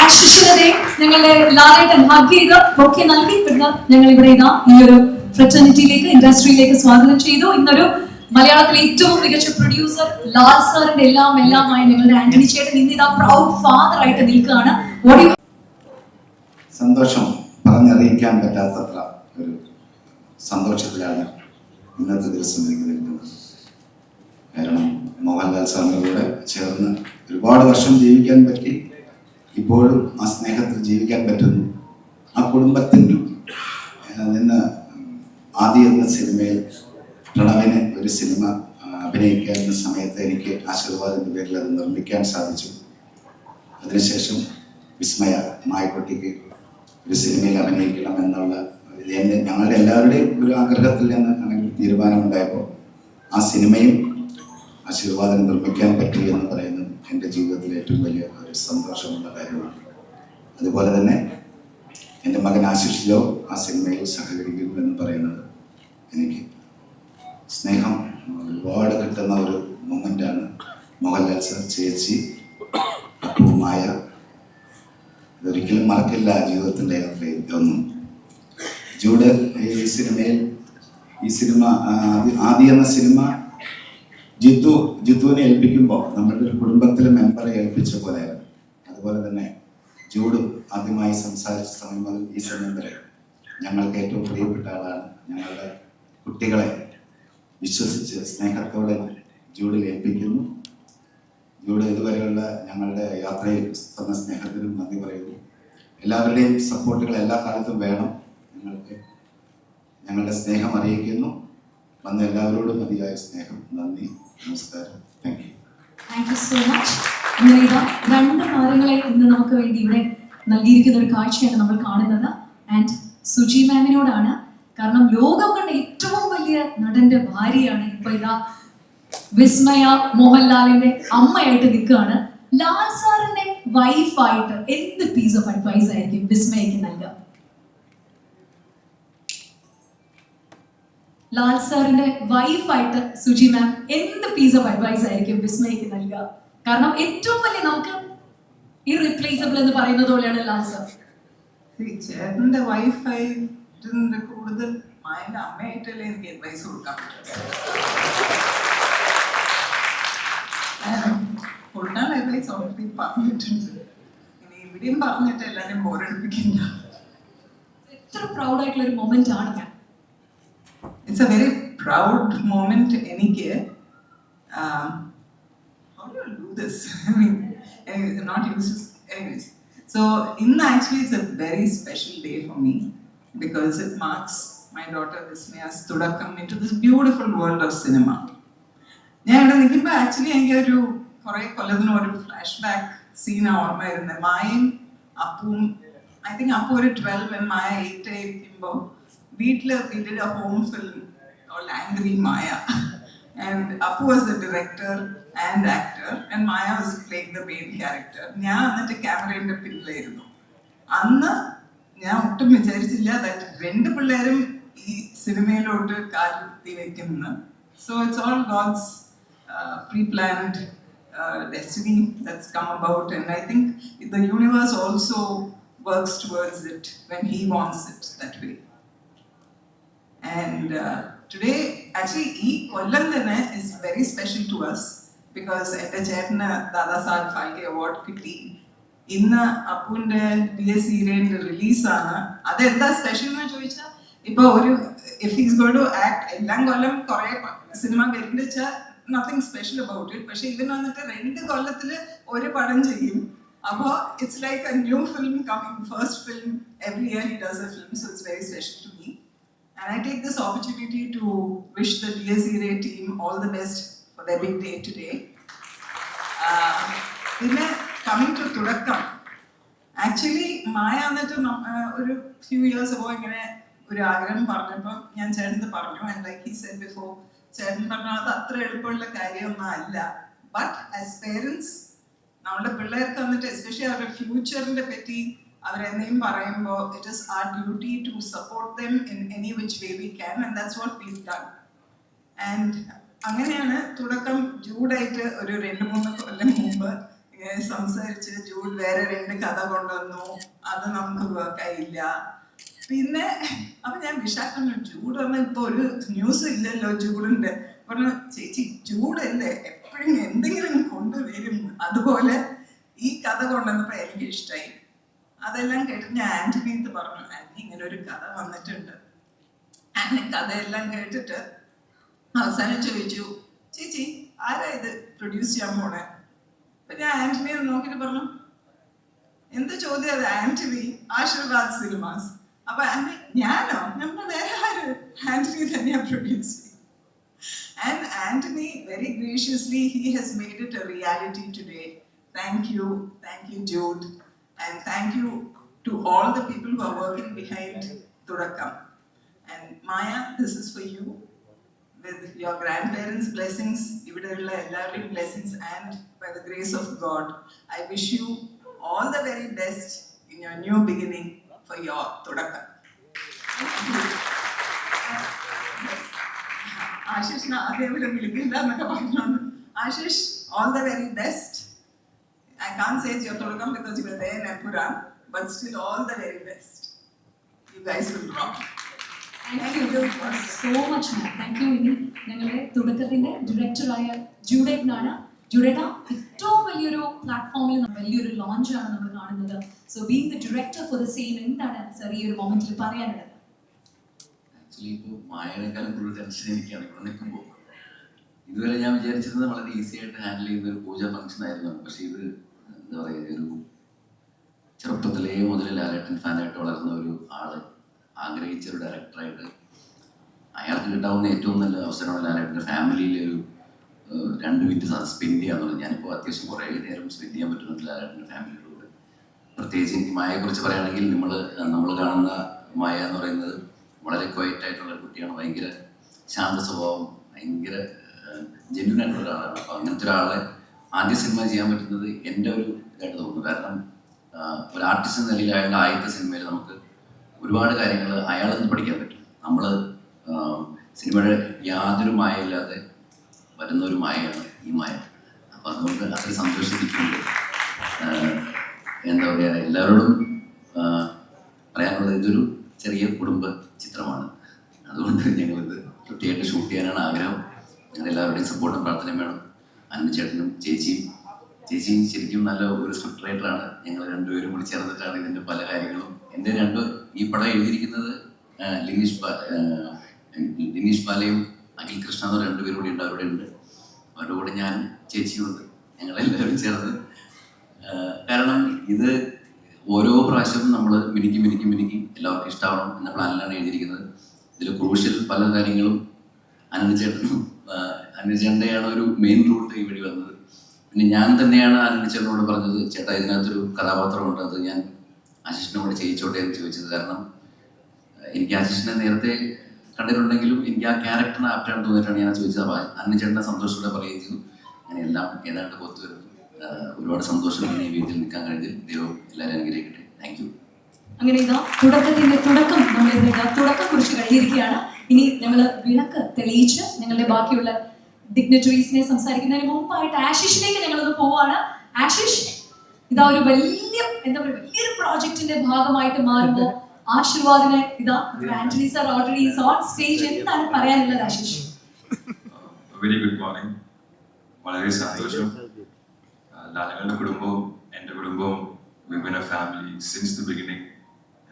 ആശിഷിനെ ഞങ്ങളുടെ ലാലേട്ടൻ ഹഗ് ചെയ്ത് ബൊക്കെ നൽകിക്കൊണ്ട് ഞങ്ങൾ ഇവിടെ ഇതാ ഈ ഒരു ഫ്രറ്റേണിറ്റിയിലേക്ക്, ഇൻഡസ്ട്രിയിലേക്ക് സ്വാഗതം ചെയ്തു. ഇന്നൊരു മലയാളത്തിലെ ഏറ്റവും മികച്ച പ്രൊഡ്യൂസർ ലാൽ സാറിന്റെ എല്ലാമായി ഞങ്ങളുടെ ആന്റണി ചേട്ടൻ ഇന്ന് ഇതാ പ്രൗഡ് ഫാദർ ആയിട്ട് നിൽക്കുകയാണ്. സന്തോഷം പറഞ്ഞറിയിക്കാൻ പറ്റാത്തത്ര ഒരു സന്തോഷത്തിലാണ് ഇന്നത്തെ ദിവസം എനിക്ക് നിൽക്കുന്നത്. കാരണം മോഹൻലാൽ സാറിൻ്റെ കൂടെ ചേർന്ന് ഒരുപാട് വർഷം ജീവിക്കാൻ പറ്റി. ഇപ്പോഴും ആ സ്നേഹത്തിൽ ജീവിക്കാൻ പറ്റുന്നു. ആ കുടുംബത്തിൽ നിന്ന് ആദ്യ എന്ന സിനിമയിൽ പ്രണവിന് ഒരു സിനിമ അഭിനയിക്കുന്ന സമയത്ത് എനിക്ക് ആശീർവാദത്തിൻ്റെ പേരിൽ അത് നിർമ്മിക്കാൻ സാധിച്ചു. അതിനുശേഷം വിസ്മയ മായക്കുട്ടിക്ക് ഒരു സിനിമയിൽ അഭിനയിക്കണം എന്നുള്ള ഞങ്ങളുടെ എല്ലാവരുടെയും ഒരു ആഗ്രഹത്തിൽ നിന്ന് അങ്ങനെ ഒരു തീരുമാനമുണ്ടായപ്പോൾ ആ സിനിമയും ആശീർവാദം നിർമ്മിക്കാൻ പറ്റി എന്ന് പറയുന്നത് എൻ്റെ ജീവിതത്തിലെ ഏറ്റവും വലിയ ഒരു സന്തോഷമുള്ള കാര്യമാണ്. അതുപോലെ തന്നെ എൻ്റെ മകൻ ആശിഷിലോ ആ സിനിമയിൽ സഹകരിക്കുന്നു എന്ന് പറയുന്നത് എനിക്ക് സ്നേഹം ഒരുപാട് കിട്ടുന്ന ഒരു മൊമെൻ്റാണ്. മോഹൻലാൽ സർ, ചേച്ചി, അപ്പുമായ, ഇതൊരിക്കലും മറക്കില്ല ജീവിതത്തിൻ്റെ യാത്രയിൽ ഒന്നും. ജൂഡ് ഈ സിനിമ ആദ്യ എന്ന സിനിമ ജിത്തുവിനെ ഏൽപ്പിക്കുമ്പോൾ നമ്മളുടെ ഒരു കുടുംബത്തിലെ മെമ്പറെ ഏൽപ്പിച്ച പോലെയായിരുന്നു. അതുപോലെ തന്നെ ജൂഡും ആദ്യമായി സംസാരിച്ച സമയം മുതൽ ഈ സമയം വരെ ഞങ്ങൾക്ക് ഏറ്റവും പ്രിയപ്പെട്ട ആളാണ്. ഞങ്ങളുടെ കുട്ടികളെ വിശ്വസിച്ച് സ്നേഹത്തോടെ ജൂഡിൽ ഏൽപ്പിക്കുന്നു. ജൂഡ് ഇതുവരെയുള്ള ഞങ്ങളുടെ യാത്രയിൽ തന്ന സ്നേഹത്തിനും നന്ദി പറയുന്നു. എല്ലാവരുടെയും സപ്പോർട്ടുകൾ എല്ലാ കാലത്തും വേണം. ഞങ്ങളുടെ സ്നേഹം അറിയിക്കുന്നു. വന്ന എല്ലാവരോടും മതിയായ സ്നേഹം. നന്ദി, നമസ്കാരം. Thank you so much. 2 താരങ്ങളെ ഇന്ന് നമുക്ക് വേണ്ടി ഇവിടെ നൽകിയിരിക്കുന്ന ഒരു കാഴ്ചയാണ് നമ്മൾ കാണുന്നത്. ആൻഡ് സുജി മാമിനോടാണ്. കാരണം ലോകം കണ്ട ഏറ്റവും വലിയ നടന്റെ ഭാര്യയാണ് ഇപ്പൊ ഇതാ വിസ്മയ മോഹൻലാലിന്റെ അമ്മയായിട്ട് നിൽക്കുകയാണ്. ലാൽ സാറിന്റെ വൈഫായിട്ട് എന്ത് പീസ് ഓഫ് അഡ്വൈസ് ആയിരിക്കും വിസ്മയക്ക് നൽകുക? ലാൽ സാറിന്റെ വൈഫായിട്ട് സുജി മാം എന്ത് പീസ് ഓഫ് അഡ്വൈസ് ആയിരിക്കും വിസ്മയക്ക് നൽകുക? കാരണം ഏറ്റവും വലിയ നമുക്ക് ഇറീപ്ലേസബിൾ എന്ന് പറയുന്നത് പോലെയാണ് ലാൽ സാർ. ചേട്ടന്റെ വൈഫായിട്ട് കൂടുതൽ മായന്റെ അമ്മയായിട്ടല്ലേ എനിക്ക് അഡ്വൈസ് കൊടുക്കാൻ കൊടുക്കാൻ അഡ്വൈസ് ഓൾറെഡി പറഞ്ഞിട്ടുണ്ട്. ഇനി ഇവിടെയും പറഞ്ഞിട്ട് എല്ലാവരെയും ബോറടിപ്പിക്കില്ല. എത്ര പ്രൗഡ് ആയിട്ടുള്ള ഒരു മൊമെന്റ് ആണ് ഞാൻ. It's A very proud moment എനിക്ക്. How do you do this? I mean, not used to. Anyways, so actually it's a very special day for me because it marks my daughter Vismaya's തുടക്കം into this beautiful world of cinema. ഞാൻ ഇവിടെ നിൽക്കുമ്പോൾ ആക്ച്വലി എനിക്ക് കുറെ കൊല്ലത്തിന് ഒരു ഫ്ലാഷ് ബാക്ക് സീൻ ഓർമ്മ വരുന്നത്. മായയും അപ്പുവും, ഐ തിങ്ക് അപ്പു ഒരു 12 മായ 8 ആയിരിക്കുമ്പോൾ വീട്ടില് we did a home film called Angry Maya and Appu was the director and actor and Maya was playing the main character. ഞാൻ എന്നിട്ട് ക്യാമറയുടെ പിന്നിലായിരുന്നു. അന്ന് ഞാൻ ഒട്ടും വിചാരിച്ചില്ല ദാറ്റ് 2 പിള്ളേരും ഈ സിനിമയിലോട്ട് കാലെത്തി വെക്കുന്നു. So it's all God's pre-planned destiny that's come about, and I think the universe also works towards it when He wants it that way. And today, actually, Kollam is very special to us because എൻ്റെ ചേട്ടന് ദാദാ സാഹേബ് ഫാൽക്കെ അവാർഡ് കിട്ടി. ഇന്ന് അപ്പുവിന്റെ DS ഹീറോയിന്റെ റിലീസാണ്. അതെന്താ സ്പെഷ്യൽ എന്ന് ചോദിച്ചാൽ ഇപ്പൊ ഒരു if he's going to act എല്ലാം കൊല്ലം കുറെ സിനിമ വരുന്ന വെച്ചാൽ നത്തിങ് സ്പെഷ്യൽ അബൌട്ട് ഇറ്റ്. പക്ഷെ ഇവൻ വന്നിട്ട് 2 കൊല്ലത്തില് ഒരു പടം ചെയ്യും. അപ്പോൾ it's like A new film coming, first film every year he does a film, so it's very special to me. And I take this opportunity to wish the DS Hero team all the best for their big day today. Then coming to Thudakkam, actually Maya എന്നിട്ട് ഒരു few years ago ഇങ്ങനെ ഒരു ആഗ്രഹം പറഞ്ഞപ്പോൾ ഞാൻ ചേട്ടന് പറഞ്ഞു, and like he said before, ചേട്ടൻ പറഞ്ഞു അത് അത്ര എളുപ്പമുള്ള കാര്യമൊന്നും അല്ല. ബട്ട് ആസ് പേരൻസ് നമ്മുടെ പിള്ളേർക്ക് വന്നിട്ട് എസ്പെഷ്യലി അവരുടെ ഫ്യൂച്ചറിനെ പറ്റി അവരെന്തെങ്കിലും പറയുമ്പോൾ it is our duty to support them in any which way we can, and that's what we done. And അങ്ങനെയാണ് തുടക്കം. ജൂഡായിട്ട് ഒരു 2-3 കൊല്ലം മുമ്പ് ഇങ്ങനെ സംസാരിച്ച് ജൂഡ് വേറെ 2 കഥ കൊണ്ടുവന്നു, അത് നമുക്ക് വർക്കായില്ല. പിന്നെ അപ്പൊ ഞാൻ വിശാഖം ജൂഡ് വന്ന ഇപ്പൊ ഒരു ന്യൂസ് ഇല്ലല്ലോ ജൂഡിന്റെ. പറഞ്ഞു ചേച്ചി ജൂഡല്ലേ എപ്പോഴും എന്തെങ്കിലും കൊണ്ടുവരും, അതുപോലെ ഈ കഥ കൊണ്ടുവന്നപ്പോ എനിക്ക് ഇഷ്ടമായി. അതെല്ലാം കേട്ട് ഞാൻ ആന്റണിക്ക് പറഞ്ഞു, ആന്റണി ഇങ്ങനെ ഒരു കഥ വന്നിട്ടുണ്ട്. ആന്റണി കഥയെല്ലാം കേട്ടിട്ട് അവസാനം ചോദിച്ചു, ചേച്ചി ആരാ ഇത് പ്രൊഡ്യൂസ് ചെയ്യാൻ പോണേ? അപ്പൊ ഞാൻ ആന്റണിയെ നോക്കിട്ട് പറഞ്ഞു, എന്ത് ചോദ്യം അത്? ആന്റണി, ആശീർവാദ് സിനിമാസ്. അപ്പൊ ആന്റണി ഞാനോ? നമ്മൾ വേറെ ആര്? ആന്റണി തന്നെയാ പ്രൊഡ്യൂസ് ചെയ്യും. And Anthony, very graciously, he has made it a reality today. Thank you, Jude, and thank you to all the people who are working behind Thudakkam. And Maya, this is for you. With your grandparents' blessings, ividulla ellarudeയും blessings, and by the grace of God, I wish you all the very best in your new beginning for your Thudakkam. ആശിഷിനെ ആദ്യം ഇവിടെ വിളിക്കില്ല എന്നൊക്കെ പറഞ്ഞോണ്ട് Ashish, all the very best. I can't say it's your Thudakkam because you were there in Eppuram, but still all the very best. You guys will rock. Thank you so much, ma'am. Thank you. ഇനി ഞങ്ങളുടെ തുടക്കത്തിന്റെ ഡയറക്ടറായ ജൂഡേട്ടനാണ്. ജൂഡേട്ട, ഏറ്റവും വലിയൊരു പ്ലാറ്റ്ഫോമിൽ വലിയൊരു ലോഞ്ചാണ് നമ്മൾ കാണുന്നത്. So being the director for the same, എന്താണ് സർ ഈ ഒരു മൊമെന്റിൽ പറയാനുള്ളത്? ആക്ച്വലി ഇപ്പോൾ മായനേക്കാളും കൂടുതൽ ടെൻഷൻ എനിക്കാണ് ഇവിടെ നിൽക്കുമ്പോൾ. ഇതുവരെ ഞാൻ വിചാരിച്ചിരുന്നത് വളരെ ഈസി ആയിട്ട് ഹാൻഡിൽ ചെയ്യുന്ന ഒരു പൂജ ഫംഗ്ഷൻ ആയിരുന്നു. പക്ഷെ ഇത് എന്താ പറയുക, ഒരു ചെറുപ്പത്തിലേ മുതൽ ലാലേട്ടൻ ഫാനായിട്ട് വളർന്ന ഒരു ആള് ആഗ്രഹിച്ച ഒരു ഡയറക്ടറായിട്ട് അയാൾക്ക് കിട്ടാവുന്ന ഏറ്റവും നല്ല അവസരമാണ് ലാലേട്ടൻ്റെ ഫാമിലിയിലെ ഒരു 2 മിനിറ്റ് സ്പെൻഡ് ചെയ്യാന്നുള്ളത്. ഞാനിപ്പോൾ അത്യാവശ്യം കുറേ നേരം സ്പെൻഡ് ചെയ്യാൻ പറ്റുന്നുണ്ട് ലാലേട്ടൻ്റെ ഫാമിലിയിലൂടെ. പ്രത്യേകിച്ച് എനിക്ക് മായയെക്കുറിച്ച് പറയുകയാണെങ്കിൽ നമ്മൾ കാണുന്ന മായ എന്ന് പറയുന്നത് വളരെ ക്വയറ്റ് ആയിട്ടുള്ള കുട്ടിയാണ്. ഭയങ്കര ശാന്ത സ്വഭാവം, ഭയങ്കര ജെന്യൂൻ ആയിട്ടുള്ള ഒരാളാണ്. അപ്പോൾ അങ്ങനത്തെ ഒരാളെ ആദ്യ സിനിമ ചെയ്യാൻ പറ്റുന്നത് എൻ്റെ ഒരു ഇതായിട്ട് തോന്നുന്നു. കാരണം ഒരു ആർട്ടിസ്റ്റ് എന്ന നിലയിൽ അയാളുടെ ആദ്യത്തെ സിനിമയിൽ നമുക്ക് ഒരുപാട് കാര്യങ്ങൾ അയാളിൽ നിന്ന് പഠിക്കാൻ പറ്റും. നമ്മൾ സിനിമയുടെ യാതൊരു മായയില്ലാതെ വരുന്ന ഒരു മായയാണ് ഈ മായ. അപ്പോൾ അതുകൊണ്ട് അത്ര സന്തോഷിപ്പിക്കുന്നുണ്ട്. എന്താ പറയുക, എല്ലാവരോടും പറയാനുള്ളത് ഇതൊരു ചെറിയ കുടുംബ ചിത്രമാണ്. അതുകൊണ്ട് ഞങ്ങളിത് കുട്ടിയായിട്ട് ഷൂട്ട് ചെയ്യാനാണ് ആഗ്രഹം. ഞങ്ങളെല്ലാവരുടെയും സപ്പോർട്ടും പ്രാർത്ഥനയും വേണം. അന്നച്ചേട്ടനും ചേച്ചിയും ശരിക്കും നല്ല ഒരു സ്ക്രിപ്റ്റ് റൈറ്ററാണ്. ഞങ്ങൾ 2 പേരും കൂടി ചേർന്നിട്ടാണ് ഇതിൻ്റെ പല കാര്യങ്ങളും. എൻ്റെ ഈ പടം എഴുതിയിരിക്കുന്നത് ലിനീഷ് പാലയും അഖിൽ കൃഷ്ണ എന്ന് 2 പേരും കൂടി ഉണ്ട്, അവിടെ ഉണ്ട്. അവരുടെ കൂടെ ഞാൻ ചേച്ചിയുണ്ട്. ഞങ്ങളെല്ലാവരും ചേർന്ന്, കാരണം ഇത് ഓരോ പ്രാവശ്യവും നമ്മൾ മിനുക്കി എല്ലാവർക്കും ഇഷ്ടമാവണം എന്ന പ്ലാനിലാണ് എഴുതിയിരിക്കുന്നത്. ഇതിൽ ക്രൂഷ്യൽ പല കാര്യങ്ങളും അനുചേട്ടൻ്റെയാണ് ഒരു മെയിൻ റൂട്ട് ഈ വഴി വന്നത്. പിന്നെ ഞാൻ തന്നെയാണ് അനുചേട്ടനോട് പറഞ്ഞത്, ചേട്ടാ ഇതിനകത്തൊരു കഥാപാത്രമുണ്ട്, അത് ഞാൻ ആശിഷിനോട് ചെയ്യിച്ചോട്ടെ എന്ന് ചോദിച്ചത്. കാരണം എനിക്ക് ആശിഷിനെ നേരത്തെ കണ്ടിട്ടുണ്ടെങ്കിലും എനിക്ക് ആ ക്യാരക്ടറിന് ആപ്റ്റാണെന്ന് തോന്നിയിട്ടാണ് ഞാൻ ചോദിച്ചത്. അപ്പോൾ അനുചേട്ടനെ സന്തോഷത്തോടെ പറയുകയും ചെയ്തു. അങ്ങനെ എല്ലാം ഏതാണ്ട് ഒത്തുവരുന്നു. ഒരുപാട് സന്തോഷം ഈ വീട്ടിൽ നിൽക്കാൻ കഴിഞ്ഞതിൽ. ദൈവം എല്ലാവരും അനുഗ്രഹിക്കട്ടെ. Thank you. അങ്ങനെ ഇതാ തുടക്കം നമ്മൾ തുടക്കം കുറിച്ച് കഴിഞ്ഞിരിക്കുകയാണ്. ഇനി ഞങ്ങൾ വിളക്ക് തെളിയിച്ച് ഞങ്ങളുടെ ബാക്കിയുള്ള ഡിഗ്നിറ്ററീസിനെ സംസാരിക്കുന്നതിന് മുമ്പായിട്ട് ആശിഷിലേക്ക് ഞങ്ങളൊന്ന് പോവാണ്. ആശിഷ്, ഇതാ ഒരു വലിയൊരു പ്രോജക്റ്റിന്റെ ഭാഗമായിട്ട് മാറുമ്പോൾ ആശീർവാദിനെ ഇതാ Antony sir already is on stage. എന്താണ് പറയാനുള്ളത് ആശിഷ്? Very good morning. വളരെ സന്തോഷം. ലാലങ്ങളുടെ കുടുംബവും എൻ്റെ കുടുംബവും we've been a family since the beginning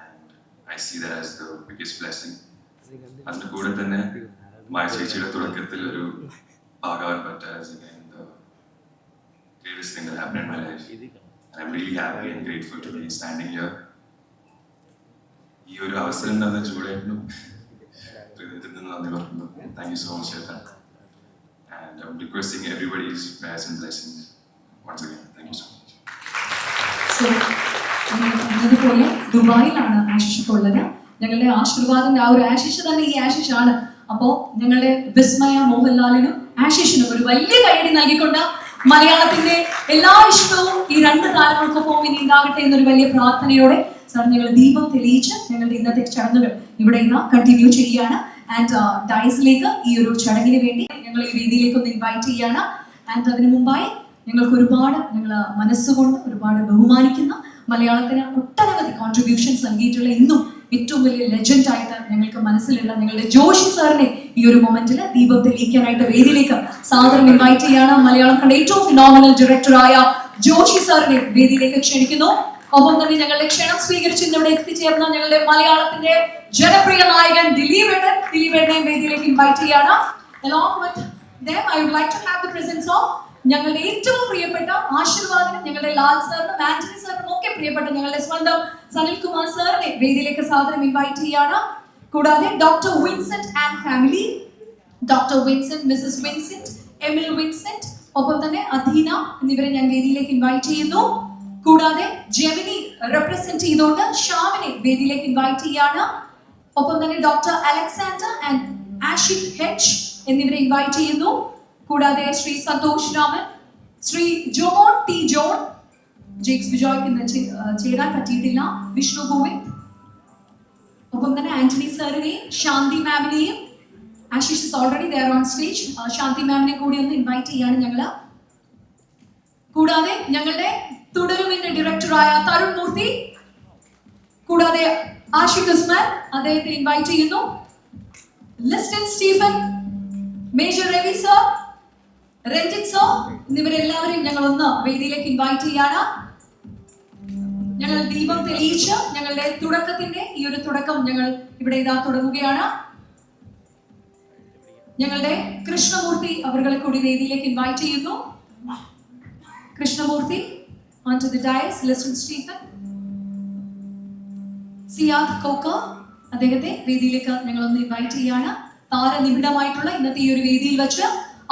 and I see that as the biggest blessing. അതിൻ്റെ കൂടെ തന്നെ മായ ചേച്ചിയുടെ തുടക്കത്തിൽ ഒരു ഭാഗവാൻ പറ്റുക is again the greatest thing that happened in my life. And I'm really happy and grateful to be standing here. ഈ ഒരു അവസരം തന്ന ചൂടായിരുന്നു നന്ദി പറഞ്ഞു. Thank you so much, ചേട്ടാ. And I'm requesting everybody's prayers and blessings once again. Thank you so much. So, പറഞ്ഞതുപോലെ ദുബായിലാണ് ആശിഷ് ഇപ്പോൾ ഉള്ളത്. ഞങ്ങളുടെ ആശീർവാദിന്റെ ആ ഒരു ആശിഷ് തന്നെ ഈ ആശിഷ് ആണ്. അപ്പോ ഞങ്ങളുടെ വിസ്മയ മോഹൻലാലിനും ആശിഷിനും ഒരു വലിയ കൈയടി നൽകിക്കൊണ്ട് മലയാളത്തിന്റെ എല്ലാ ഇഷ്ടവും ഈ രണ്ട് താരങ്ങൾക്കൊപ്പം ഇനി ഉണ്ടാകട്ടെ എന്നൊരു വലിയ പ്രാർത്ഥനയോടെ സാർ ഞങ്ങൾ ദീപം തെളിയിച്ച് ഞങ്ങളുടെ ഇന്നത്തെ ചടങ്ങുകൾ ഇവിടെ ഇന്ന് കണ്ടിന്യൂ ചെയ്യുകയാണ്. ആൻഡ് ഡയസിലേക്ക് ഈ ഒരു ചടങ്ങിന് വേണ്ടി ഞങ്ങൾ ഈ വേദിയിലേക്ക് ഒന്ന് ഇൻവൈറ്റ് ചെയ്യാണ്. ആൻഡ് അതിനു മുമ്പായി ഞങ്ങൾക്ക് ഒരുപാട് ഞങ്ങൾ മനസ്സുകൊണ്ട് ഒരുപാട് ബഹുമാനിക്കുന്ന മലയാളത്തിന് ഒട്ടനവധി കോൺട്രിബ്യൂഷൻസ് നൽകിയിട്ടുള്ള ഇന്നും ഏറ്റവും വലിയ ലെജൻഡ് ആയിട്ട് ഞങ്ങൾക്ക് മനസ്സിലുള്ള ഞങ്ങളുടെ ജോഷി സാറിനെ ഈ ഒരു മൊമെന്റിൽ ദീപം തെളിയിക്കാനായിട്ട് വേദിയിലേക്ക് സാദരം ഇൻവൈറ്റ് ചെയ്യാണ്. മലയാളം കണ്ട ഏറ്റവും ഫിനോമിനൽ ഡയറക്ടറായ ജോഷി സാറിനെ വേദിയിലേക്ക് ക്ഷണിക്കുന്നു. ഒപ്പം തന്നെ ഞങ്ങളുടെ ക്ഷണം സ്വീകരിച്ച് ഇവിടെ എത്തിച്ചേർന്ന ഞങ്ങളുടെ മലയാളത്തിന്റെ ജനപ്രിയ നായകൻ ദിലീപേട്ടനെ വേദിയിലേക്ക് ഇൻവൈറ്റ് ചെയ്യാണ്. Along with them, I would like to have the presence of ഞങ്ങളുടെ ഏറ്റവും പ്രിയപ്പെട്ട ആശീർവാദനും ഞങ്ങളുടെ ലാൽ സാറിനും ആന്റണി സാറിനും ഒക്കെ പ്രിയപ്പെട്ട ഞങ്ങളുടെ സ്വന്തം സനിൽകുമാർ സാറിനെ വേദിയിലേക്ക് സാദരം ഇൻവൈറ്റ് ചെയ്യാണ്. കൂടാതെ doctor Vincent and family, doctor Vincent, Mrs Vincent, Emil Vincent, ഒപ്പം തന്നെ അധീന എന്നിവരെ ഞാൻ വേദിയിലേക്ക് ഇൻവൈറ്റ് ചെയ്യുന്നു. കൂടാതെ ജെമിനി റെപ്രസെന്റ് ചെയ്തുകൊണ്ട് ഷാമിനെ വേദിയിലേക്ക് ഇൻവൈറ്റ് ചെയ്യാണ്. ഒപ്പം തന്നെ doctor Alexander and Ashiq H എന്നിവരെ ഇൻവൈറ്റ് ചെയ്യുന്നു. കൂടാതെ ശ്രീ സന്തോഷ് രാമൻ, ശ്രീ ജോമോൻ ടി ജോൺ, ജെയ്ക്സ് ബിജോയ്ക്ക് ഇന്ന് ചേരാൻ പറ്റിയിട്ടില്ല, വിഷ്ണു ഗോവിന്ദ്, ഒപ്പം തന്നെ ആന്റണി സാറിനെയും ശാന്തി മാമിനെയും, Ashish is already there on stage, Shanthi മാമിനെ കൂടി ഒന്ന് ഇൻവൈറ്റ് ചെയ്യാണ് ഞങ്ങള്. കൂടാതെ ഞങ്ങളുടെ തുടരുമിന്റെ ഡയറക്ടറായ തരുൺ മൂർത്തി, കൂടാതെ ആഷിഖ് ഉസ്മാൻ അദ്ദേഹത്തെ ഇൻവൈറ്റ് ചെയ്യുന്നു. Listin Stephen, major Ravi sir, Ranjith sir എന്നിവരെല്ലാവരെയും ഞങ്ങൾ ഒന്ന് വേദിയിലേക്ക് ഇൻവൈറ്റ് ചെയ്യാണ്. ഞങ്ങൾ ദീപം തെളിയിച്ച് ഞങ്ങളുടെ തുടക്കത്തിന്റെ ഈ ഒരു തുടക്കം ഞങ്ങൾ ഇവിടെ ഇതാ തുടങ്ങുകയാണ്. ഞങ്ങളുടെ കൃഷ്ണമൂർത്തി അവരുടെ കൂടി വേദിയിലേക്ക് ഇൻവൈറ്റ് ചെയ്യുന്നു. Krishnamurthy onto the dais, Liston Stephen, Siyad Koker അദ്ദേഹത്തെ വേദിയിലേക്ക് ഞങ്ങൾ ഒന്ന് ഇൻവൈറ്റ് ചെയ്യാണ്. താരനിബിഡമായിട്ടുള്ള ഇന്നത്തെ ഈ ഒരു വേദിയിൽ വെച്ച്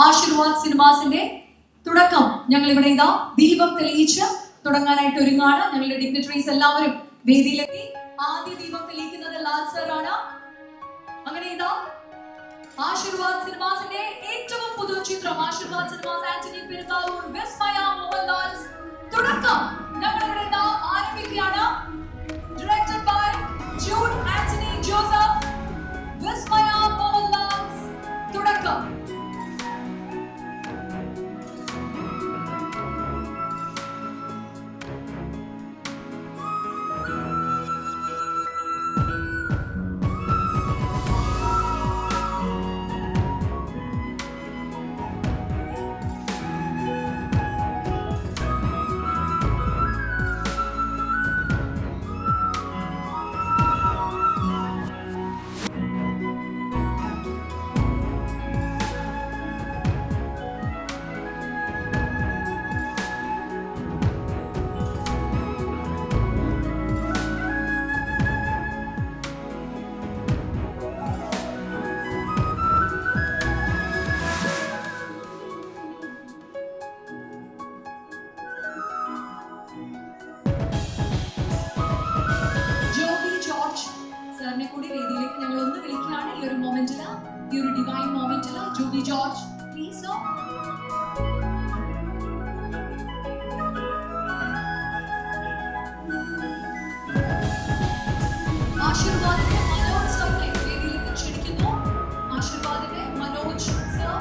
ആശീർവാദ് സിനിമാസിന്റെ തുടക്കം ഞങ്ങൾ ഇവിടെ ഇതാ ദീപം തെളിയിച്ച് തുടങ്ങാനായിട്ട് ഒരുങ്ങാണ്. ഞങ്ങളുടെ ഡിഗ്നിറ്ററീസ് എല്ലാവരും വേദിയിലെത്തി. ആദ്യ ദീപം തെളിയിക്കുന്നത് ലാൽ സർ ആണ്. അങ്ങനെ ഇതാ ആശീർവാദ് സിനിമാസിന്റെ ഏറ്റവും പുതു ചിത്രം ആശീർവാദ് സിനിമാസ് ആന്റണി പെരുമ്പാവൂർ വിസ്മയ മോഹൻലാൽ തുടക്കം ഞങ്ങൾ ഇവിടെ ഇതാ ആരംഭിക്കുകയാണ്. Directed by Jude Anthony Joseph, വിസ്മയ മോഹൻലാൽ തുടക്കം. സാറിനെ കൂടി വേദിയിലേക്ക് ഞങ്ങൾ ഒന്ന് വിളിക്കുകയാണ്. ഈ ഒരു മൊമെന്റില്, ഈ ഒരു ഡിവൈൻ മൊമെന്റില് ജോബി ജോർജ് പ്ലീസ്. ആശീർവാദിന്റെ മനോജ് സാറിനെ വേദിയിലേക്ക് ക്ഷണിക്കുന്നു. ആശീർവാദിന്റെ മനോജ് സർ.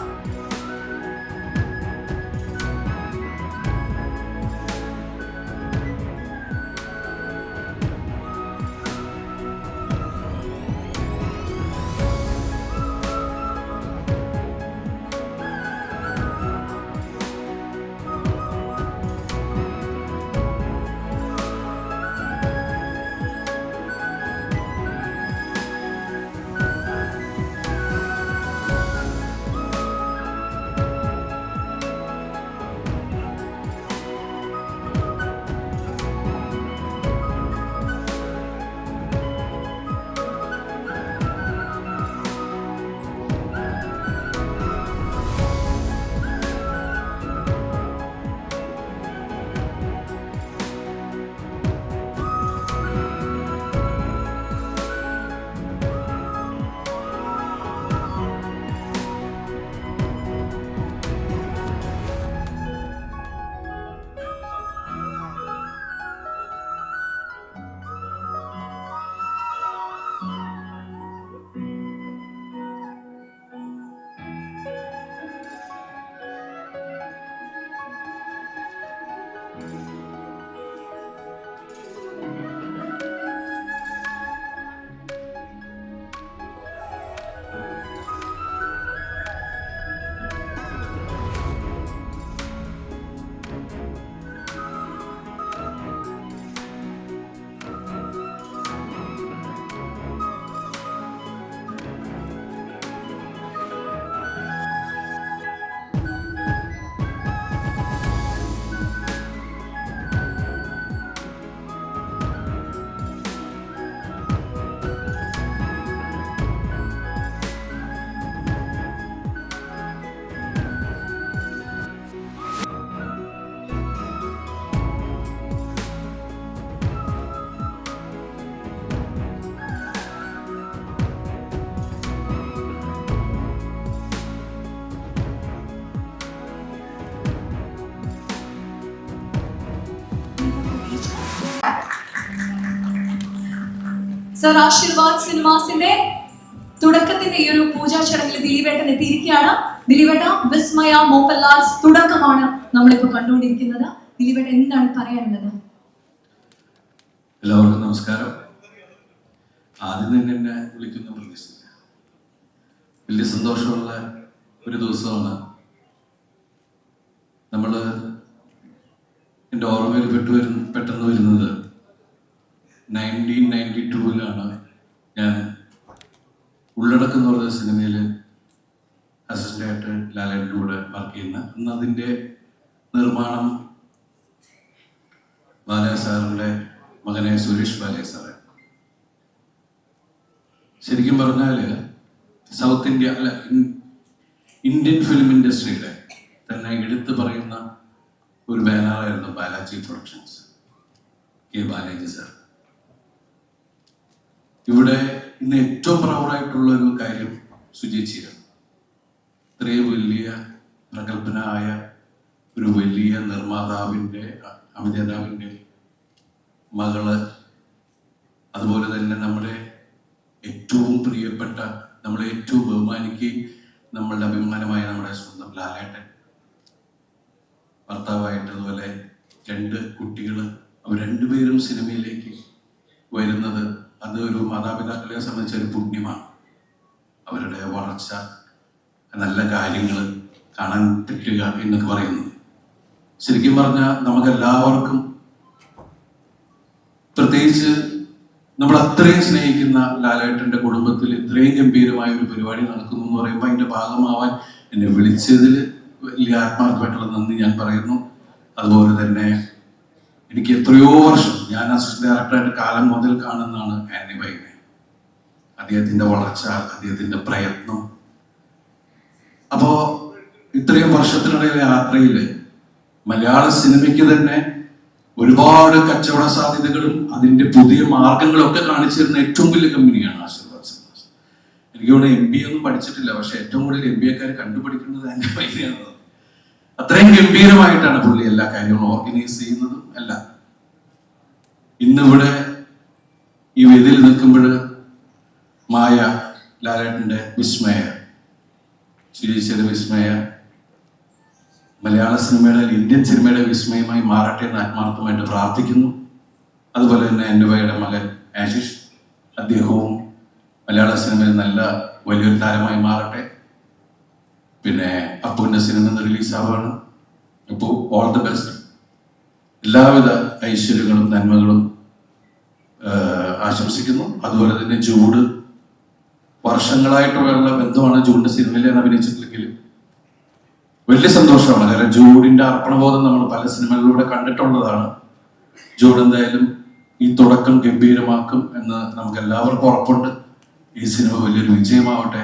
സർ ആശീർവാദ് സിനിമാസിന്റെ തുടക്കത്തിന്റെ ഈ ഒരു പൂജാ ചടങ്ങിൽ ദിലീപേട്ടൻ എത്തിയിരിക്കുകയാണ്. ദിലീപേട്ട, വിസ്മയ മോഹൻലാൽസ് തുടക്കമാണ് നമ്മളിപ്പോൾ കണ്ടുകൊണ്ടിരിക്കുന്നത്. ദിലീപേട്ടൻ എന്താണ് പറയാനുള്ളത്? എല്ലാവർക്കും നമസ്കാരം. ആദ്യം തന്നെ എന്നെ വിളിക്കുന്ന പ്രതീക്ഷിച്ചില്ല. വലിയ സന്തോഷമുള്ള ഒരു ദിവസമാണ്. നമ്മൾ എൻ്റെ ഓർമ്മയിൽ പെട്ടെന്ന് വരുന്നത് 1992 ഞാൻ ഉള്ളടക്കം എന്ന് പറഞ്ഞ സിനിമയിൽ അസിസ്റ്റൻ്റായിട്ട് ലാലേട്ടൻ്റെ കൂടെ വർക്ക് ചെയ്യുന്ന. അന്ന് അതിൻ്റെ നിർമ്മാണം ബാലയ സാറിൻ്റെ മകനായ സുരേഷ് ബാലയ സാറ്. ശരിക്കും പറഞ്ഞാൽ സൗത്ത് ഇന്ത്യ അല്ല ഇന്ത്യൻ ഫിലിം ഇൻഡസ്ട്രിയുടെ തന്നെ എടുത്തു പറയുന്ന ഒരു ബാനറായിരുന്നു Balaji productions, K Balaji sir. ഇവിടെ ഇന്ന് ഏറ്റവും പ്രൗഡായിട്ടുള്ള ഒരു കാര്യം സുചേച്ചിയാണ്. ഇത്രയും വലിയ പ്രഗത്ഭനായ ഒരു വലിയ നിർമ്മാതാവിൻ്റെ അമിതാഭിൻ്റെ മകള്, അതുപോലെ തന്നെ നമ്മുടെ ഏറ്റവും പ്രിയപ്പെട്ട, നമ്മളെ ഏറ്റവും ബഹുമാനിക്കുകയും നമ്മളുടെ അഭിമാനമായ നമ്മുടെ സ്വന്തം ലാലേട്ടൻ ഭർത്താവായിട്ട്, അതുപോലെ 2 കുട്ടികൾ, അവർ രണ്ടുപേരും സിനിമയിലേക്ക് വരുന്നത് അത് ഒരു മാതാപിതാക്കളെ സംബന്ധിച്ച ഒരു പുണ്യമാണ്. അവരുടെ വളർച്ച, നല്ല കാര്യങ്ങൾ കാണാൻ പറ്റുക എന്നൊക്കെ പറയുന്നത് ശരിക്കും പറഞ്ഞാൽ നമുക്കെല്ലാവർക്കും, പ്രത്യേകിച്ച് നമ്മൾ അത്രയും സ്നേഹിക്കുന്ന ലാലേട്ടൻ്റെ കുടുംബത്തിൽ ഇത്രയും ഗംഭീരമായ ഒരു പരിപാടി നടക്കുന്നു എന്ന് പറയുമ്പോൾ അതിൻ്റെ ഭാഗമാവാൻ എന്നെ വിളിച്ചതിൽ വലിയ ആത്മാർത്ഥമായിട്ടുള്ള നന്ദി ഞാൻ പറയുന്നു. അതുപോലെ തന്നെ എനിക്ക് എത്രയോ വർഷം, ഞാൻ അസിസ്റ്റന്റ് ഡയറക്ടറായിട്ട് കാലം മുതൽ കാണുന്നതാണ് ആന്റണി വൈനെ. അദ്ദേഹത്തിൻ്റെ വളർച്ച, അദ്ദേഹത്തിൻ്റെ പ്രയത്നം. അപ്പോൾ ഇത്രയും വർഷത്തിനിടയിലെ യാത്രയിൽ മലയാള സിനിമയ്ക്ക് തന്നെ ഒരുപാട് കച്ചവട സാധ്യതകളും അതിൻ്റെ പുതിയ മാർഗങ്ങളും ഒക്കെ കാണിച്ചിരുന്ന ഏറ്റവും വലിയ കമ്പനിയാണ് ആശീർവാദ് സിനിമാസ്. എനിക്ക് ഇവിടെ MBA ഒന്നും പഠിച്ചിട്ടില്ല, പക്ഷെ ഏറ്റവും കൂടുതൽ MBAക്കാർ കണ്ടുപിടിക്കേണ്ടത് ആന്റണി വൈനെയാണ്. അത്രയും ഗംഭീരമായിട്ടാണ് പുള്ളി എല്ലാ കാര്യങ്ങളും ഓർഗനൈസ് ചെയ്യുന്നതും എല്ലാം. ഇന്നിവിടെ ഈ വേദിയിൽ നിൽക്കുമ്പോൾ മായ, ലാലേട്ടൻ്റെ വിസ്മയ, സുചേച്ചിയുടെ വിസ്മയ മലയാള സിനിമയുടെ, ഇന്ത്യൻ സിനിമയുടെ വിസ്മയമായി മാറട്ടെ എന്ന് ആത്മാർത്ഥമായിട്ട് പ്രാർത്ഥിക്കുന്നു. അതുപോലെ തന്നെ എൻ്റെ വയുടെ മകൻ ആശിഷ്, അദ്ദേഹവും മലയാള സിനിമയിൽ നല്ല വലിയൊരു താരമായി മാറട്ടെ. പിന്നെ അപ്പുവിൻ്റെ സിനിമ റിലീസാവാണ്. അപ്പോൾ ഓൾ ദി ബെസ്റ്റ്, എല്ലാവിധ ഐശ്വര്യങ്ങളും നന്മകളും ആശംസിക്കുന്നു. അതുപോലെ തന്നെ ജൂഡ്, വർഷങ്ങളായിട്ടുള്ള ബന്ധമാണ് ജൂഡിൻ്റെ സിനിമയിൽ ഞാൻ അഭിനയിച്ചിട്ടില്ലെങ്കിൽ വലിയ സന്തോഷമാണ്. കാരണം ജൂഡിൻ്റെ അർപ്പണബോധം നമ്മൾ പല സിനിമകളിലൂടെ കണ്ടിട്ടുള്ളതാണ്. ജൂഡ് എന്തായാലും ഈ തുടക്കം ഗംഭീരമാക്കും എന്ന് നമുക്ക് എല്ലാവർക്കും ഉറപ്പുണ്ട്. ഈ സിനിമ വലിയൊരു വിജയമാവട്ടെ,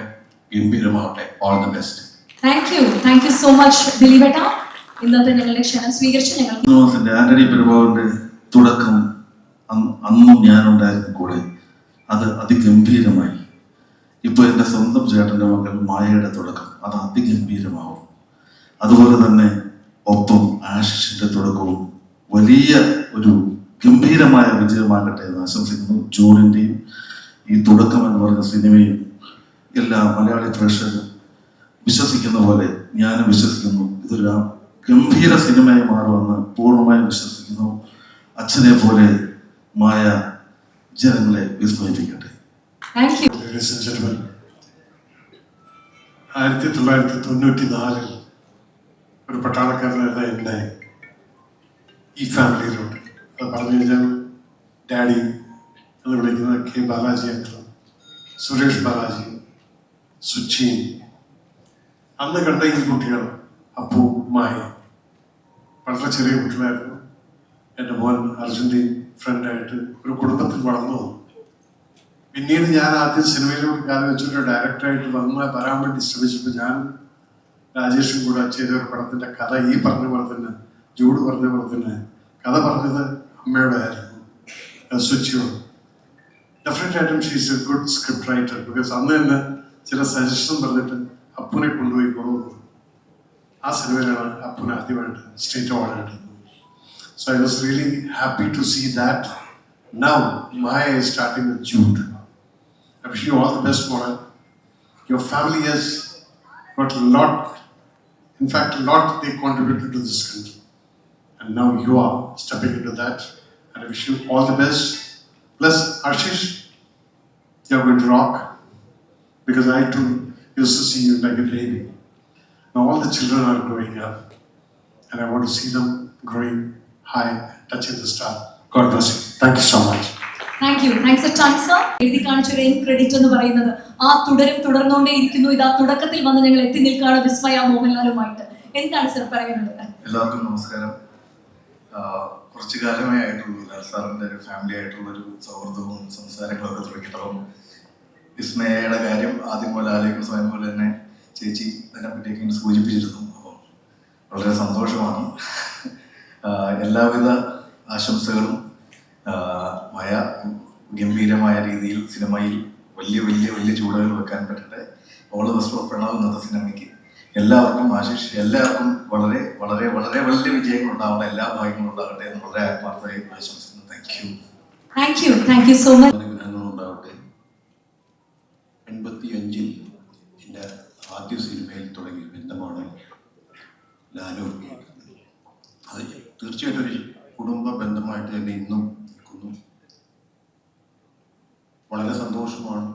ഗംഭീരമാവട്ടെ. All the best. Thank you so much ദിലീപേട്ട. ഇന്നത്തെ ഞങ്ങളുടെ ക്ഷണം സ്വീകരിച്ച് ഞങ്ങൾ ആന്റണി പെരുമ്പാവൂരിന്റെ തുടക്കം അന്നും ഞാനുണ്ടായിരുന്നു കൂടെ. അത് അതിഗംഭീരമായി. ഇപ്പൊ എൻ്റെ സ്വന്തം ചേട്ടൻ്റെ മകൾ മായയുടെ തുടക്കം അത് അതിഗംഭീരമാവും. അതുപോലെ തന്നെ ഒപ്പം ആശിഷിന്റെ തുടക്കവും വലിയ ഒരു ഗംഭീരമായ വിജയമാകട്ടെ എന്ന് ആശംസിക്കുന്നു. ജൂഡിൻ്റെയും ഈ തുടക്കം എന്ന് പറയുന്ന സിനിമയും എല്ലാ മലയാളി പ്രേക്ഷകരും വിശ്വസിക്കുന്ന പോലെ ഞാനും വിശ്വസിക്കുന്നു. ഇതൊരു ഗംഭീര സിനിമയായി മാറുമെന്ന് പൂർണ്ണമായും വിശ്വസിക്കുന്നു. അച്ഛനെ പോലെ മായ ജനങ്ങളെ വിസ്മയിപ്പിക്കട്ടെ. 1994 ഒരു പട്ടാളക്കാരനായിരുന്ന എന്നെ ഈ ഫാമിലിയിലുണ്ട്. അത് പറഞ്ഞു കഴിഞ്ഞാൽ ഡാഡി എന്ന് വിളിക്കുന്ന കെ ബാലാജി അങ്കിളും സുരേഷ് ബാലാജി, സുച്ചിയും, അന്ന് കണ്ട ഈ കുട്ടികൾ അപ്പു, മായ വളരെ ചെറിയ കുട്ടികളായിരുന്നു. എൻ്റെ മോൻ അർജുൻ്റെയും ഫ്രണ്ടായിട്ട് ഒരു കുടുംബത്തിൽ വളർന്നു വന്നു. പിന്നീട് ഞാൻ ആദ്യം സിനിമയിലൂടെ കാലം വെച്ചൊരു ഡയറക്ടറായിട്ട് വരാൻ വേണ്ടി ശ്രമിച്ചപ്പോൾ ഞാൻ രാജേഷും കൂടെ ചെയ്ത ഒരു പടത്തിൻ്റെ കഥ ഈ പറഞ്ഞ പോലെ തന്നെ, ജൂഡ് പറഞ്ഞ പോലെ തന്നെ കഥ പറഞ്ഞത് അമ്മയുടെ ആയിരുന്നു, സുച്ചിയോട്. ഡെഫിനറ്റായിട്ടും she's a good script writer. Because അന്ന് തന്നെ ചില സജഷൻ പറഞ്ഞിട്ട് അപ്പുനെ കൊണ്ടുപോയി കൊടുക്കുന്നു. ആ സിനിമയിലാണ് അപ്പുനെ ആദ്യമായിട്ട് സ്റ്റേറ്റ് അവാർഡ് കിട്ടുന്നത്. So I was really happy to see that Now, Maya is starting with Jude. I wish you all the best, Mona. Your family has got a lot, in fact, a lot they contributed to this country. And now you are stepping into that. And I wish you all the best. Plus, Ashish, you're going to rock. Because I too used to see you like a baby. Now all the children are growing up. And I want to see them growing high, touching the star. God bless you. Thank you so much. Thank you. Thanks a ton sir. എഴുതി കാണിച്ചൊരു എൻ ക്രെഡിറ്റ് എന്ന് പറയുന്നത് ആ തുടർന്നുകൊണ്ടേ ഇരിക്കുന്നു. ഇതാ തുടക്കത്തിൽ വന്ന് ഞങ്ങൾ എത്തി നിൽക്കുകയാണ് വിസ്മയ മോഹൻലാലുമായിട്ട്. എന്താണ് സർ പറയാനുള്ളത്? എല്ലാവർക്കും നമസ്കാരം. കുറച്ചു കാലമേ ആയിട്ടുള്ളൂ ലാൽ സാറിൻ്റെ ഒരു ഫാമിലി ആയിട്ടുള്ളൊരു സൗഹൃദവും സംസാരങ്ങളൊക്കെ തുടങ്ങിയിട്ടാവും. വിസ്മയയുടെ കാര്യം ആദ്യം പോലെ ആലോചിക്കുന്ന സമയം പോലെ തന്നെ ചേച്ചി അതിനെപ്പറ്റിയൊക്കെ സൂചിപ്പിച്ചിരുന്നു. അപ്പോൾ വളരെ സന്തോഷമാണ്. എല്ലാവിധ ആശംസകളും. മയ ഗംഭീരമായ രീതിയിൽ സിനിമയിൽ വലിയ വലിയ വലിയ ചൂടുകൾ വെക്കാൻ പറ്റട്ടെ. All the best of Pranav ഇന്നത്തെ സിനിമയ്ക്ക്. എല്ലാവർക്കും ആശിഷ്, എല്ലാവർക്കും വളരെ വളരെ വളരെ വലിയ വിജയങ്ങൾ ഉണ്ടാവണം, എല്ലാ ഭാഗ്യങ്ങളും ഉണ്ടാകട്ടെ എന്ന് വളരെ ആത്മാർത്ഥമായി ആശംസിക്കുന്നു. Thank you so much. ഉണ്ടാവട്ടെ. 85 എൻ്റെ ആദ്യ സിനിമയിൽ തുടങ്ങിയ ബന്ധമാണ് ലാലു. അത് തീർച്ചയായിട്ടും ഒരു കുടുംബ ബന്ധമായിട്ട് തന്നെ ഇന്നും നിൽക്കുന്നു. വളരെ സന്തോഷമാണ്.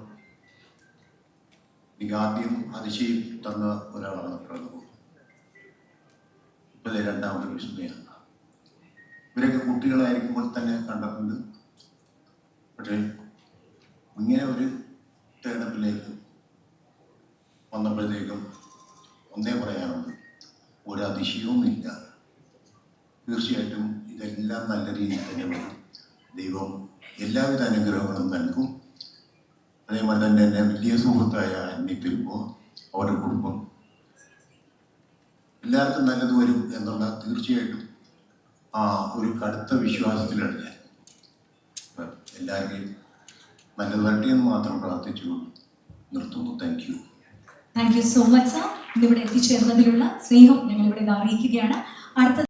എനിക്ക് ആദ്യം അതിശയം തന്ന ഒരാളാണ് പ്രണവ്. ഇപ്പോഴേ രണ്ടാമത് വിസ്മയാണ്. ഇവരൊക്കെ കുട്ടികളായിരിക്കുമ്പോൾ തന്നെ കണ്ടിട്ടുണ്ട്. പക്ഷേ ഇങ്ങനെ ഒരു ടേണപ്പിലേക്ക് വന്നപ്പോഴത്തേക്കും ഒന്നേ പറയാനുണ്ട്, ഒരു അതിശയവും ഇല്ല. തീർച്ചയായിട്ടും ഇതെല്ലാം നല്ല രീതിയിൽ തന്നെ വരും. ദൈവം എല്ലാവിധ അനുഗ്രഹങ്ങളും നൽകും. അതേപോലെ തന്നെ എൻ്റെ വലിയ സുഹൃത്തായ അന്യത്തിരുമ്പോ അവരുടെ കുടുംബം എല്ലാവർക്കും നല്ലത് വരും എന്നുള്ള തീർച്ചയായിട്ടും ആ ഒരു കടുത്ത വിശ്വാസത്തിലാണ് ഞാൻ. എല്ലാവരുടെയും നല്ലത് വരട്ടെ എന്ന് മാത്രം പ്രാർത്ഥിച്ചുകൊണ്ട് നിർത്തുന്നു. Thank you so much sir. ഇന്നിവിടെ എത്തിച്ചേർന്നതിലുള്ള സ്നേഹം ഞങ്ങൾ ഇവിടെ അറിയിക്കുകയാണ്. അടുത്ത